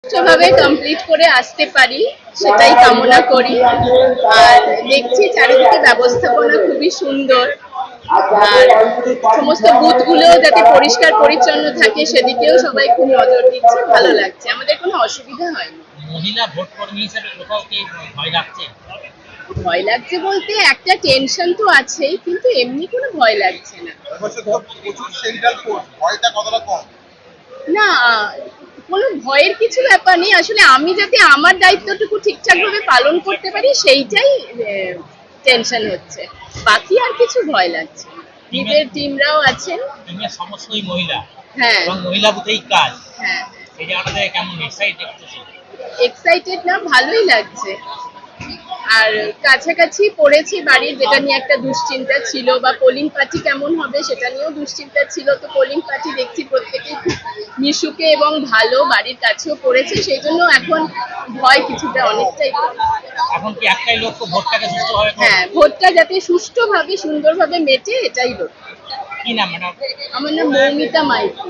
সুষ্ঠুভাবে কমপ্লিট করে আসতে পারি সেটাই কামনা করি। আর দেখছি চারিদিকে ব্যবস্থাপনা খুবই সুন্দর, আর সমস্ত বুথগুলো যাতে পরিষ্কার পরিচ্ছন্ন থাকে সেদিকেও সবাই খুব নজর দিচ্ছে, ভালো লাগছে, আমাদের কোনো অসুবিধা হয়নি। মহিলা ভোট কর্মী হিসেবে কোথাও কি ভয় লাগছে? ভয় লাগছে বলতে একটা টেনশন তো আছেই, কিন্তু এমনি কোনো ভয় লাগছে না। না, কোনো ভয়ের কিছু ব্যাপার নেই, আসলে আমি যাতে আমার দায়িত্বটুকু ঠিকঠাক ভাবে পালন করতে পারি সেইটাই টেনশন হচ্ছে, বাকি আর কিছু ভয় লাগছে না। নিজের টিমরাও আছেন। টিমের সমস্তই মহিলা। হ্যাঁ এবং মহিলা বুথেই কাজ। হ্যাঁ, এই জায়গাটা থেকে কেমন এক্সাইটেড? এক্সাইটেড না, ভালোই লাগছে। আর কাছাকাছি পড়েছি বাড়ির, যেটা নিয়ে একটা দুশ্চিন্তা ছিল, বা পোলিং পার্টি কেমন হবে সেটা নিয়েও দুশ্চিন্তা ছিল, তো পোলিং পার্টি দেখছি প্রত্যেকেই খুব মিশুকে এবং ভালো, বাড়ির কাছেও পড়েছে, সেই জন্য এখন ভয় কিছুটা অনেকটাই কম। এখন কি একটাই লক্ষ্য, ভোটটাকে সুষ্ঠুভাবে করা? হ্যাঁ, ভোটটা যাতে সুষ্ঠুভাবে সুন্দরভাবে মেটে, এটাই লক্ষ্য। কি নাম ম্যাডাম? আমার নাম মৌমিতা মাইতি।